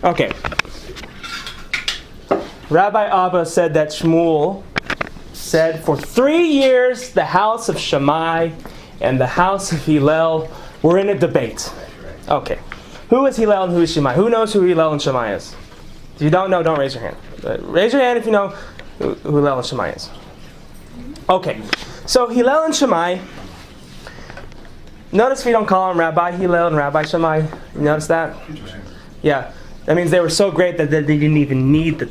Okay. Rabbi Abba said that Shmuel said for 3 years the house of Shammai and the house of Hillel were in a debate. Okay. Who is Hillel and who is Shammai? Who knows who Hillel and Shammai is? If you don't know, don't raise your hand. Raise your hand if you know who Hillel and Shammai is. Okay. So Hillel and Shammai, notice we don't call them Rabbi Hillel and Rabbi Shammai. You notice that? Yeah. That means they were so great that they didn't even need the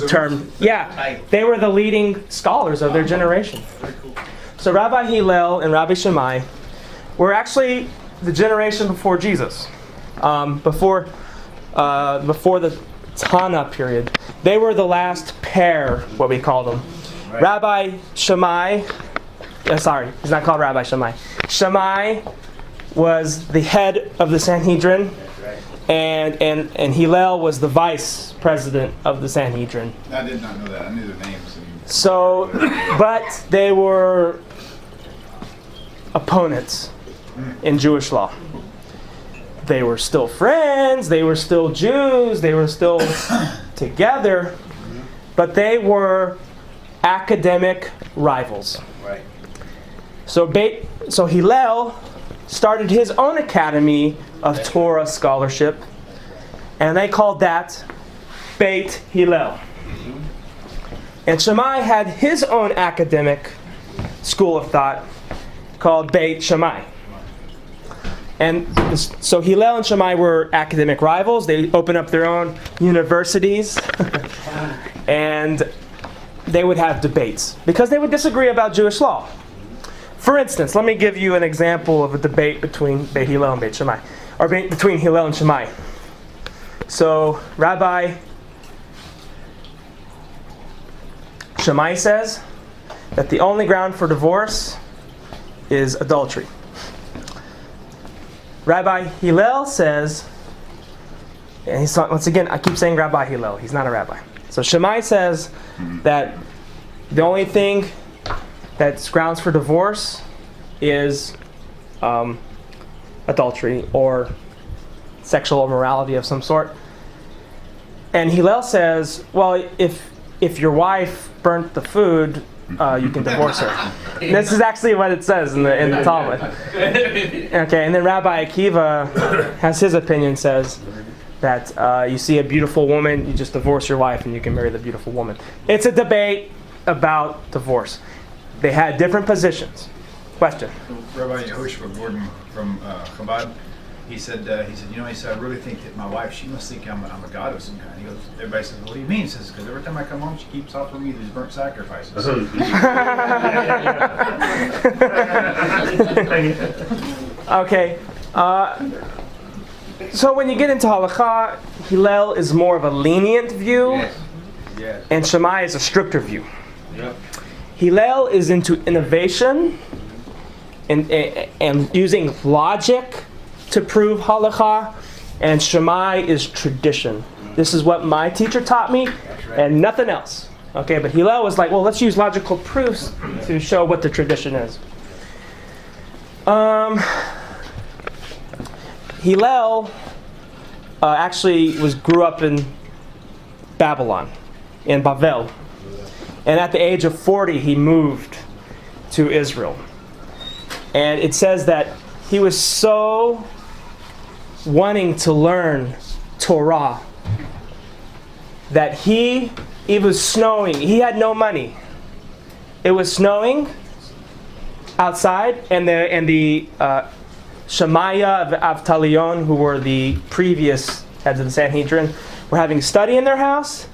term. Yeah. They were the leading scholars of their generation. So Rabbi Hillel and Rabbi Shammai were actually the generation before Jesus. Before the Tana period. They were the last pair, what we call them. Right. Rabbi Shammai, sorry, he's not called Rabbi Shammai. Shammai was the head of the Sanhedrin, and Hillel was the vice president of the Sanhedrin. I did not know that. I knew their names. So, but they were opponents in Jewish law. They were still friends, they were still Jews, they were still together, but they were academic rivals. Right. So Hillel started his own academy of Torah scholarship, and they called that Beit Hillel. And Shammai had his own academic school of thought called Beit Shammai. And so Hillel and Shammai were academic rivals. They opened up their own universities. And they would have debates because they would disagree about Jewish law. For instance, let me give you an example of a debate between Beit Hillel and Beit Shammai. Or between Hillel and Shammai. So Rabbi Shammai says that the only ground for divorce is adultery. Rabbi Hillel says, and he's once again, I keep saying Rabbi Hillel, he's not a rabbi. So Shammai says that the only thing that's grounds for divorce is adultery or sexual immorality of some sort. And Hillel says, well, if your wife burnt the food, you can divorce her. This is actually what it says in the Talmud. Okay, and then Rabbi Akiva has his opinion, says that you see a beautiful woman, you just divorce your wife and you can marry the beautiful woman. It's a debate about divorce. They had different positions. Question? Rabbi Yehoshua Gordon from Chabad, he said, I really think that my wife, she must think I'm a god of some kind. He goes, everybody says, what do you mean? He says, because every time I come home, she keeps offering me these burnt sacrifices. Okay. So when you get into Halacha, Hillel is more of a lenient view, yes. And Shammai is a stricter view. Yep. Hillel is into innovation and using logic to prove Halacha, and Shammai is tradition. This is what my teacher taught me, and nothing else. Okay, but Hillel was like, well, let's use logical proofs to show what the tradition is. Hillel actually grew up in Babylon, in Bavel. And at the age of 40, he moved to Israel. And it says that he was so wanting to learn Torah that it was snowing. He had no money. It was snowing outside, and the Shemaiah of Avtalion, who were the previous heads of the Sanhedrin, were having a study in their house,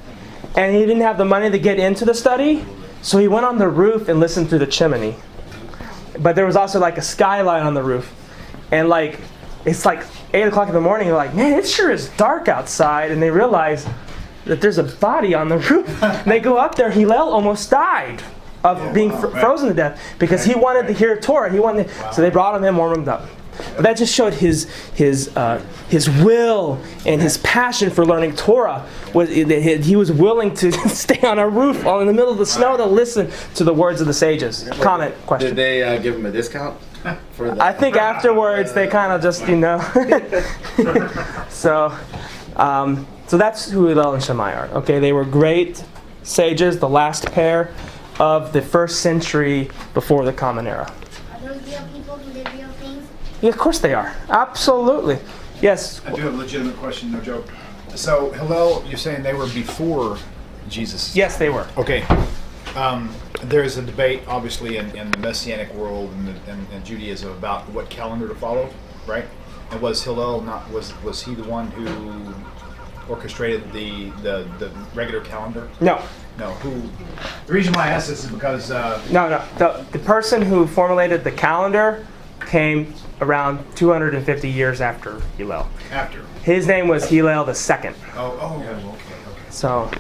and he didn't have the money to get into the study, so he went on the roof and listened through the chimney. But there was also like a skylight on the roof, and it's like 8 o'clock in the morning. They're like, man, it sure is dark outside, and they realize that there's a body on the roof. And they go up there. Hillel almost died of being frozen to death because he wanted to hear Torah. So they brought him in, warmed him up. But that just showed his will and his passion for learning Torah. He was willing to stay on a roof in the middle of the snow to listen to the words of the sages. Comment, question. Did they give him a discount? I think afterwards they kind of just, So, So that's who Hillel and Shammai are. Okay, they were great sages, the last pair of the first century before the Common Era. Are those real people who did real things? Yeah, of course they are. Absolutely. Yes. I do have a legitimate question, no joke. So Hillel, you're saying they were before Jesus? Yes, they were. Okay. There's a debate, obviously, in the Messianic world and Judaism about what calendar to follow, right? And was Hillel not was he the one who orchestrated the regular calendar? No. No. Who? The reason why I ask this is because No. The person who formulated the calendar came around 250 years after Hillel. after. His name was Hillel the Second. Okay. So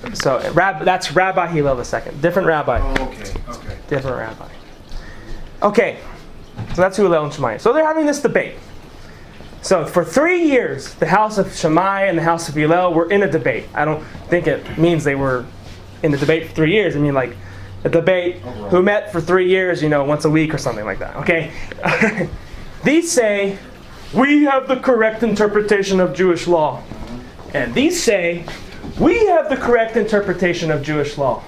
that's Rabbi Hillel the Second. Different rabbi. Okay. Different rabbi. Okay. So that's who Hillel and Shammai. So they're having this debate. So for 3 years, the House of Shammai and the House of Hillel were in a debate. I don't think it means they were in the debate for 3 years. I mean, like a debate who met for 3 years, once a week or something like that. Okay. These say we have the correct interpretation of Jewish law, and these say we have the correct interpretation of Jewish law.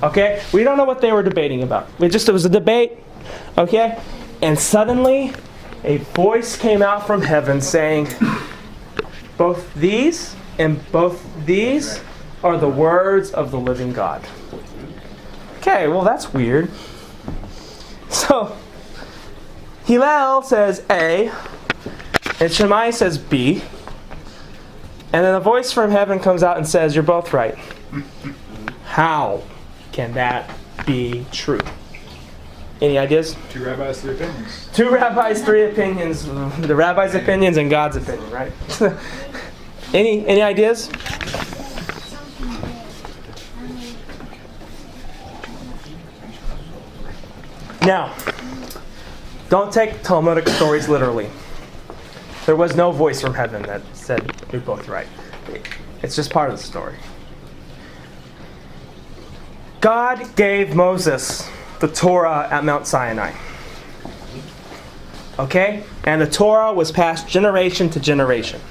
Okay. We don't know what they were debating about. It was a debate. Okay. And suddenly, a voice came out from heaven saying, both these and both these are the words of the living God. Okay, well that's weird. So, Hillel says A, and Shammai says B, and then a voice from heaven comes out and says, you're both right. How can that be true? Any ideas? 2 rabbis, 3 opinions. 2 rabbis, 3 opinions. The rabbi's opinions and God's opinion, right? Any ideas? Now, don't take Talmudic stories literally. There was no voice from heaven that said you're both right. It's just part of the story. God gave Moses the Torah at Mount Sinai. Okay? And the Torah was passed generation to generation.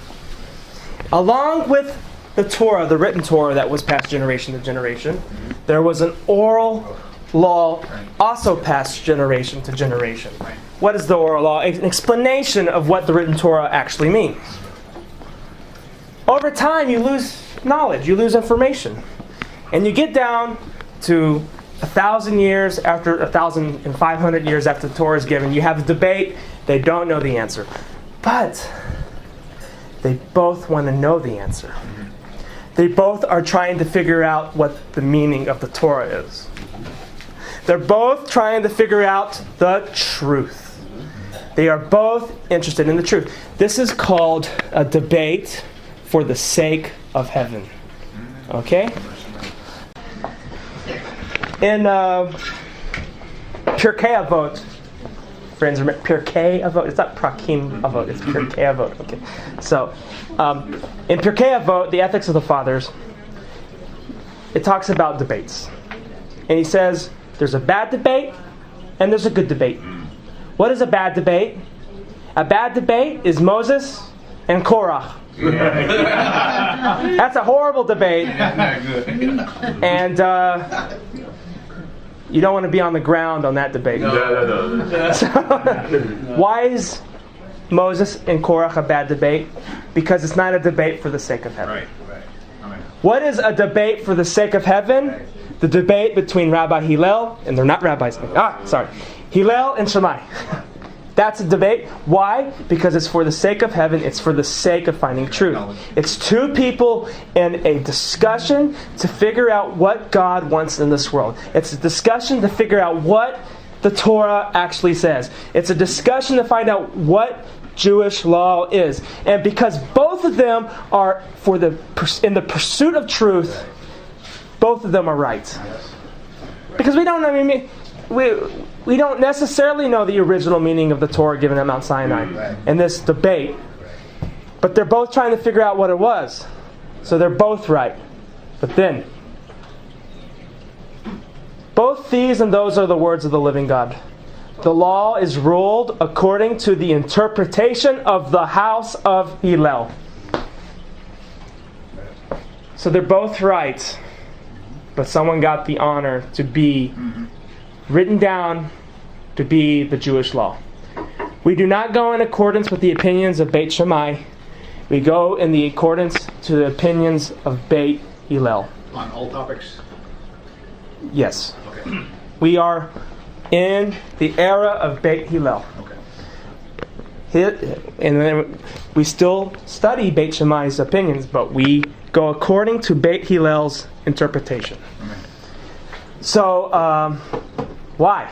Along with the Torah, the written Torah that was passed generation to generation, there was an oral law also passed generation to generation. What is the oral law? An explanation of what the written Torah actually means. Over time, you lose knowledge, you lose information. And you get down to 1,000 years after 1,500 years after the Torah is given, you have a debate. They don't know the answer, but they both want to know the answer. They both are trying to figure out what the meaning of the Torah is. They're both trying to figure out the truth. They are both interested in the truth. This is called a debate for the sake of heaven. Okay? In Pirkei Avot, friends, remember Pirkei Avot? It's not Prakim Avot, it's Pirkei Avot. Okay, so in Pirkei Avot, the Ethics of the Fathers, it talks about debates, and he says there's a bad debate and there's a good debate. What is a bad debate? A bad debate is Moses and Korach. That's a horrible debate, and you don't want to be on the ground on that debate. No. So, why is Moses and Korach a bad debate? Because it's not a debate for the sake of heaven. Right. What is a debate for the sake of heaven? The debate between Rabbi Hillel, and they're not rabbis. Hillel and Shammai. That's a debate. Why? Because it's for the sake of heaven. It's for the sake of finding truth. It's 2 people in a discussion to figure out what God wants in this world. It's a discussion to figure out what the Torah actually says. It's a discussion to find out what Jewish law is. And because both of them are in the pursuit of truth, both of them are right. Because we don't necessarily know the original meaning of the Torah given at Mount Sinai in this debate. But they're both trying to figure out what it was. So they're both right. But then, both these and those are the words of the living God. The law is ruled according to the interpretation of the house of Hillel. So they're both right, but someone got the honor to be written down to be the Jewish law. We do not go in accordance with the opinions of Beit Shammai. We go in the accordance to the opinions of Beit Hillel. On all topics? Yes. Okay. We are in the era of Beit Hillel. Okay. And then we still study Beit Shammai's opinions, but we go according to Beit Hillel's interpretation. Okay. So, why?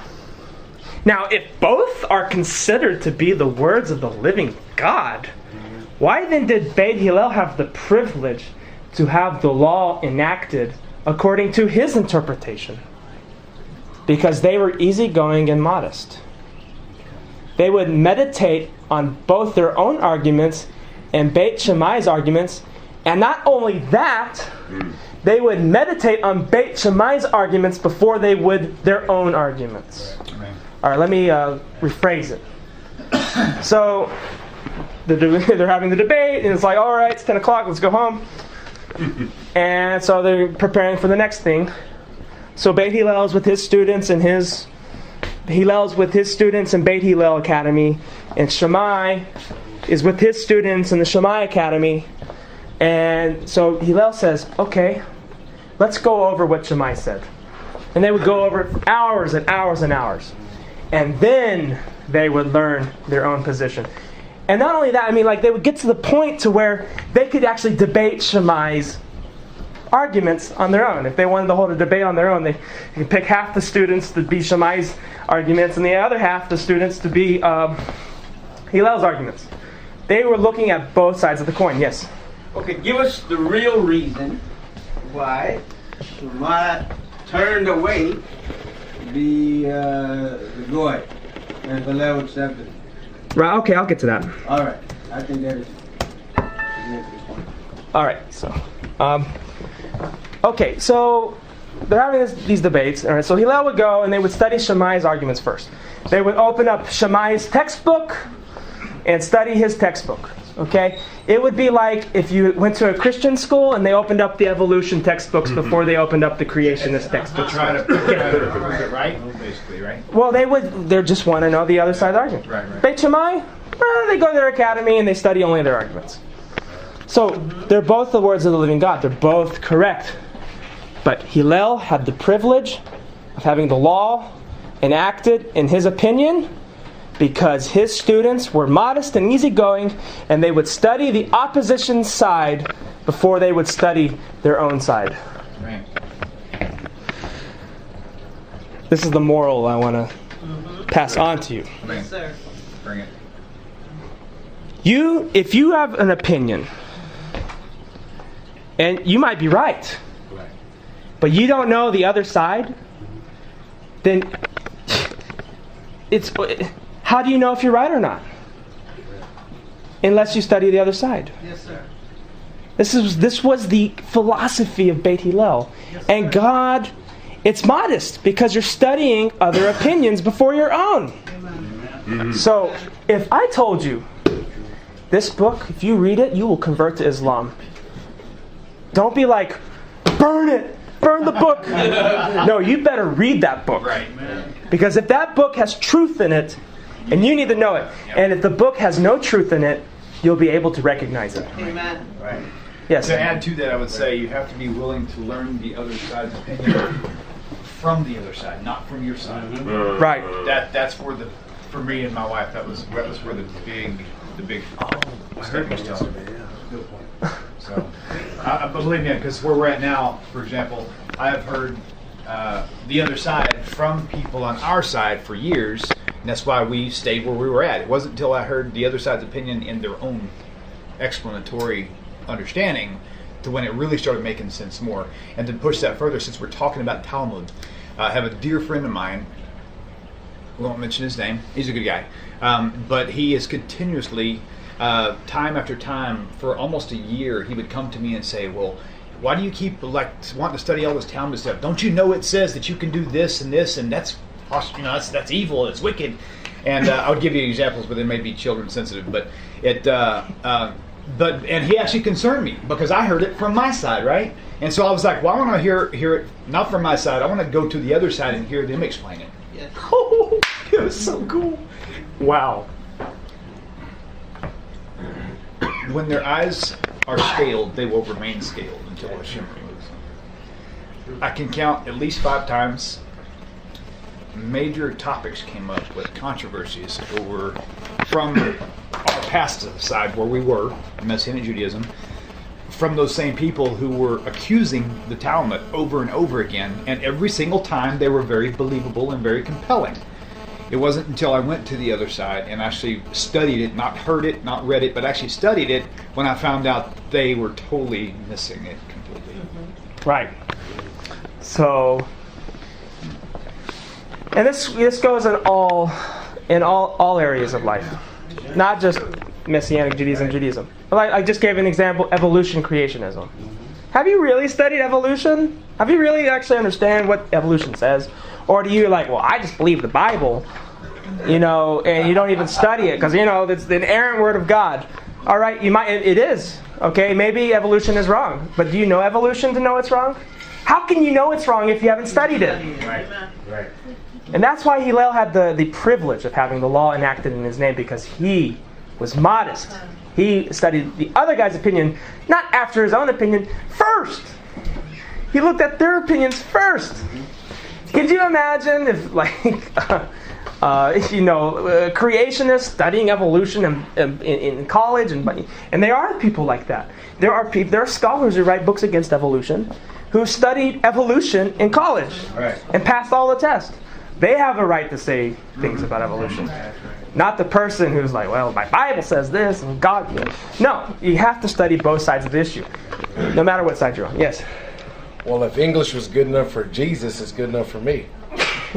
Now, if both are considered to be the words of the living God, why then did Beit Hillel have the privilege to have the law enacted according to his interpretation? Because they were easygoing and modest. They would meditate on both their own arguments and Beit Shammai's arguments, and not only that, they would meditate on Beit Shammai's arguments before they would their own arguments. Right. All right, let me rephrase it. So they're having the debate, and it's like, all right, it's 10 o'clock, let's go home. And so they're preparing for the next thing. So Beit Hillel is with his students and Hillel's with his students in Beit Hillel Academy, and Shammai is with his students in the Shammai Academy. And so Hillel says, okay, let's go over what Shammai said. And they would go over it for hours and hours and hours. And then they would learn their own position. And not only that, I mean, like, they would get to the point to where they could actually debate Shammai's arguments on their own. If they wanted to hold a debate on their own, they could pick half the students to be Shammai's arguments and the other half the students to be Hillel's arguments. They were looking at both sides of the coin. Yes? Okay, give us the real reason why Shammai turned away the Goy and Hillel accepted it. Right, okay, I'll get to that. All right, I think that is significant point. All right, so okay, so they're having these debates. All right, so Hillel would go and they would study Shammai's arguments first. They would open up Shammai's textbook and study his textbook. Okay, it would be like if you went to a Christian school and they opened up the evolution textbooks before they opened up the creationist textbooks. Try to prove it right, basically, right? Well, they just want to know the other side of the argument. Right. Beit Shammai, they go to their academy and they study only their arguments. So they're both the words of the living God. They're both correct. But Hillel had the privilege of having the law enacted in his opinion because his students were modest and easygoing, and they would study the opposition side before they would study their own side. Right. This is the moral I want to pass on to you. Yes, sir. Bring it. If you have an opinion, and you might be right, but you don't know the other side, then how do you know if you're right or not? Unless you study the other side. Yes, sir. This was the philosophy of Beit Hillel. Yes, and God, it's modest because you're studying other opinions before your own. Amen. So, if I told you, this book, if you read it, you will convert to Islam. Don't be like, burn it! Burn the book! No, you better read that book. Right. Because if that book has truth in it, and you need to know it, and if the book has no truth in it, you'll be able to recognize it. Amen. Right. Yes? To add to that, I would say you have to be willing to learn the other side's opinion from the other side, not from your side. Right. That's where for me and my wife, that was where the big stepping stone. Good point. So, believe me, because where we're at now, for example, I have heard the other side from people on our side for years, and that's why we stayed where we were at. It wasn't until I heard the other side's opinion in their own explanatory understanding to when it really started making sense more. And to push that further, since we're talking about Talmud, I have a dear friend of mine, we won't mention his name, he's a good guy, but he is continuously, time after time, for almost a year, he would come to me and say, well, why do you keep wanting to study all this Talmud stuff? Don't you know it says that you can do this, and that's that's evil, it's wicked. And I would give you examples, but they may be children sensitive. But And he actually concerned me because I heard it from my side, right? And so I was like, well, I want to hear it not from my side. I want to go to the other side and hear them explain it. Oh, it was so cool. Wow. When their eyes are scaled, they will remain scaled until Hashem removes them. I can count at least 5 times major topics came up with controversies over from our past side where we were, Messianic Judaism, from those same people who were accusing the Talmud over and over again, and every single time they were very believable and very compelling. It wasn't until I went to the other side and actually studied it, not heard it, not read it, but actually studied it, when I found out they were totally missing it completely. Right. So, and this goes in all areas of life, not just Messianic Judaism. I just gave an example: evolution, creationism. Have you really studied evolution? Have you really actually understand what evolution says? Or do you well, I just believe the Bible, and you don't even study it because, it's the inerrant word of God. All right, it is. Okay, maybe evolution is wrong. But do you know evolution to know it's wrong? How can you know it's wrong if you haven't studied it? Right. And that's why Hillel had the privilege of having the law enacted in his name, because he was modest. He studied the other guy's opinion, not after his own opinion, first. He looked at their opinions first. Could you imagine if, creationists studying evolution in college, and there are people like that. There are scholars who write books against evolution, who studied evolution in college and passed all the tests. They have a right to say things about evolution. Not the person who's well, my Bible says this, and God... No, you have to study both sides of the issue, no matter what side you're on. Yes? Well, if English was good enough for Jesus, it's good enough for me.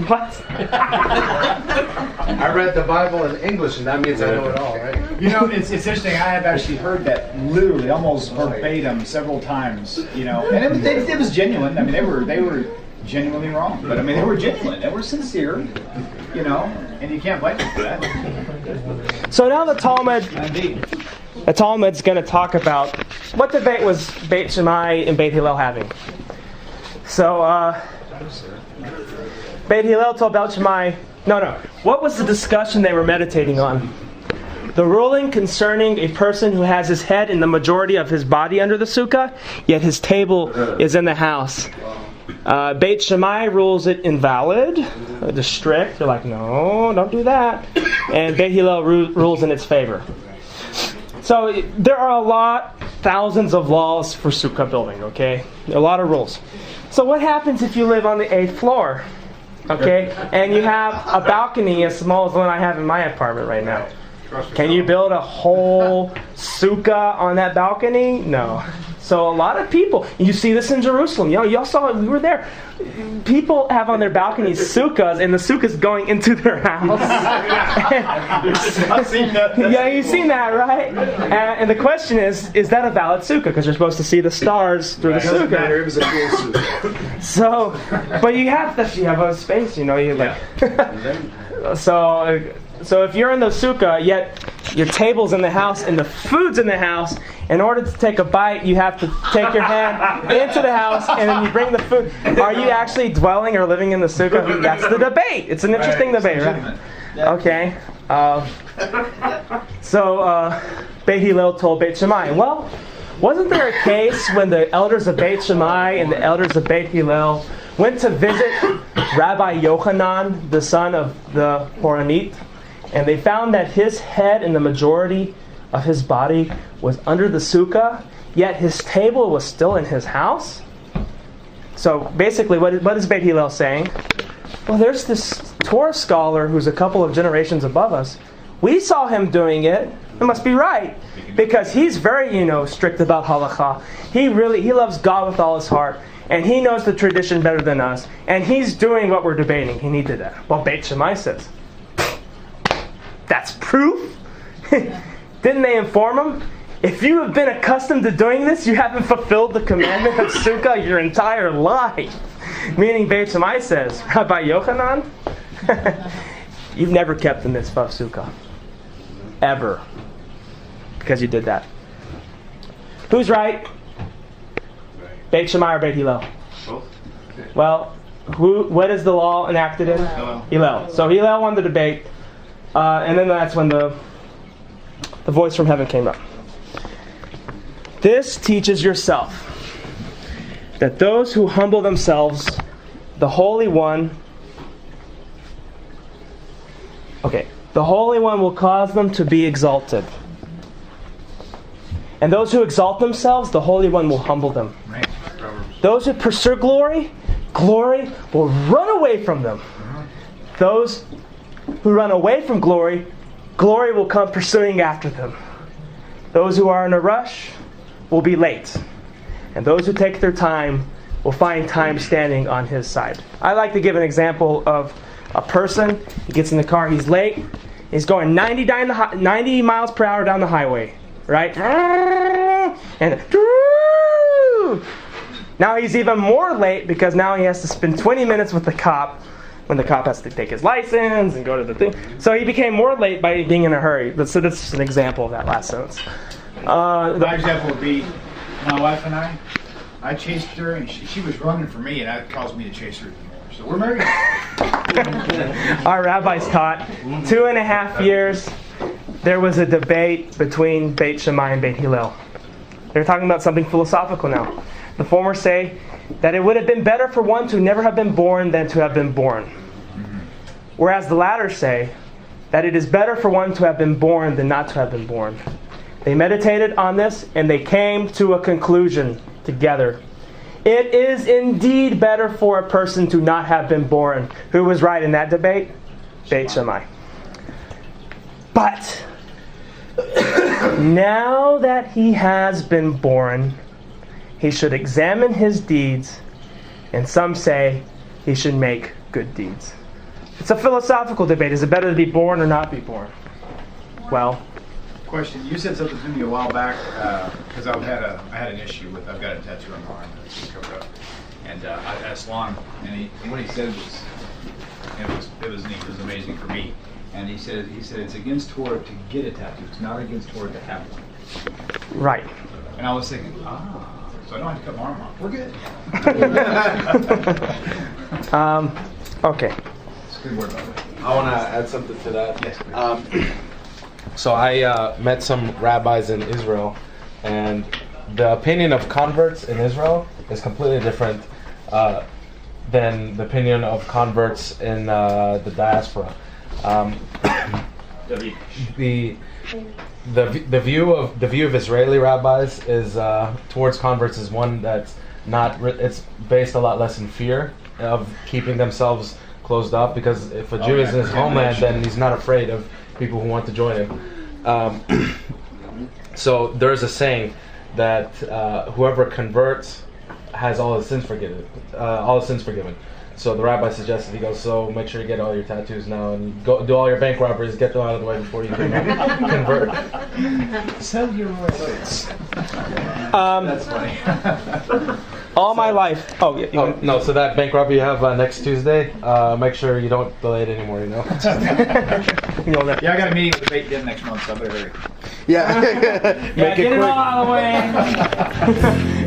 What? I read the Bible in English, and that means I know it all, right? It's interesting. I have actually heard that literally, almost verbatim, several times. And it was genuine. I mean, they were genuinely wrong, but they were genuine. They were sincere. And you can't blame them for that. So now the Talmud's going to talk about what debate was Beit Shammai and Beit Hillel having. So, Beit Hillel told Beit Shammai, no. What was the discussion they were meditating on? The ruling concerning a person who has his head in the majority of his body under the Sukkah, yet his table is in the house. Beit Shammai rules it invalid, the strict. They're like, no, don't do that. And Beit Hillel rules in its favor. So there are thousands of laws for Sukkah building, okay? A lot of rules. So what happens if you live on the 8th floor, okay? And you have a balcony as small as the one I have in my apartment right now. Can you build a whole Sukkah on that balcony? No. So a lot of people, you see this in Jerusalem. Y'all saw it, we were there. People have on their balconies sukkahs, and the sukkah's going into their house. I've seen that. Yeah, you've seen that, right? And the question is that a valid sukkah? Because you're supposed to see the stars through the sukkah. Matter, it was a cool sukkah. So, but you have a space, So if you're in the sukkah, yet your table's in the house and the food's in the house, in order to take a bite, you have to take your hand into the house and then you bring the food. Are you actually dwelling or living in the sukkah? That's the debate. It's an interesting debate, right? Okay. So Beit Hillel told Beit Shammai, well, wasn't there a case when the elders of Beit Shammai and the elders of Beit Hillel went to visit Rabbi Yochanan, the son of the Horonite, and they found that his head and the majority of his body was under the sukkah, yet his table was still in his house? So basically, what is Beit Hillel saying? Well, there's this Torah scholar who's a couple of generations above us. We saw him doing it. It must be right. Because he's very, strict about Halacha. He loves God with all his heart. And he knows the tradition better than us. And he's doing what we're debating. He did that. Well, Beit Shammai says, that's proof? Didn't they inform him? If you have been accustomed to doing this, you haven't fulfilled the commandment of Sukkah your entire life. Meaning Beit Shammai says, Rabbi Yochanan, you've never kept the mitzvah of Sukkah. Ever. Because you did that. Who's right? Beit Shammai or Beit Hillel? Both. Well, what is the law enacted in? Hillel. So Hillel won the debate, and then that's when the voice from heaven came up. This teaches yourself that those who humble themselves, the Holy One will cause them to be exalted. And those who exalt themselves, the Holy One will humble them. Right. Those who pursue glory will run away from them. Those who run away from glory will come pursuing after them. Those who are in a rush will be late. And those who take their time will find time standing on his side. I like to give an example of a person. He gets in the car, he's late. He's going 90 miles per hour down the highway. Right? And now he's even more late because now he has to spend 20 minutes with the cop when the cop has to take his license and go to the thing. So he became more late by being in a hurry. So that's just an example of that last sentence. My example would be my wife and I chased her and she was running for me and that caused me to chase her even more. So we're married. Our rabbis taught 2.5 years. There was a debate between Beit Shammai and Beit Hillel. They're talking about something philosophical now. The former say that it would have been better for one to never have been born than to have been born. Whereas the latter say that it is better for one to have been born than not to have been born. They meditated on this and they came to a conclusion together. It is indeed better for a person to not have been born. Who was right in that debate? Beit Shammai. But now that he has been born, he should examine his deeds, and some say he should make good deeds. It's a philosophical debate. Is it better to be born or not be born? Well, Question: you said something to me a while back because I had an issue with I've got a tattoo on my arm that's covered up, and I asked Lon, and what he said was neat. It was amazing for me. And he said it's against Torah to get a tattoo. It's not against Torah to have one. right. And I was thinking, so I don't have to cut my arm off. We're good. Okay. It's a good word, by the way. I want to add something to that. Yes. So I met some rabbis in Israel, and the opinion of converts in Israel is completely different than the opinion of converts in the diaspora. The view of Israeli rabbis is towards converts is one that's not. It's based a lot less in fear of keeping themselves closed up, because if a Jew is in his homeland, then he's not afraid of people who want to join him. So there is a saying that whoever converts has all his sins forgiven. So the rabbi suggested, he goes, so make sure you get all your tattoos now and go do all your bank robberies, get them out of the way before you can convert. Sell your rights. That's funny. All my life. Oh, yeah. No, so that bank robbery you have next Tuesday, make sure you don't delay it anymore, you know? Yeah, I got a meeting with the Beit again next month, so I better hurry. Yeah. Get it all out of the way.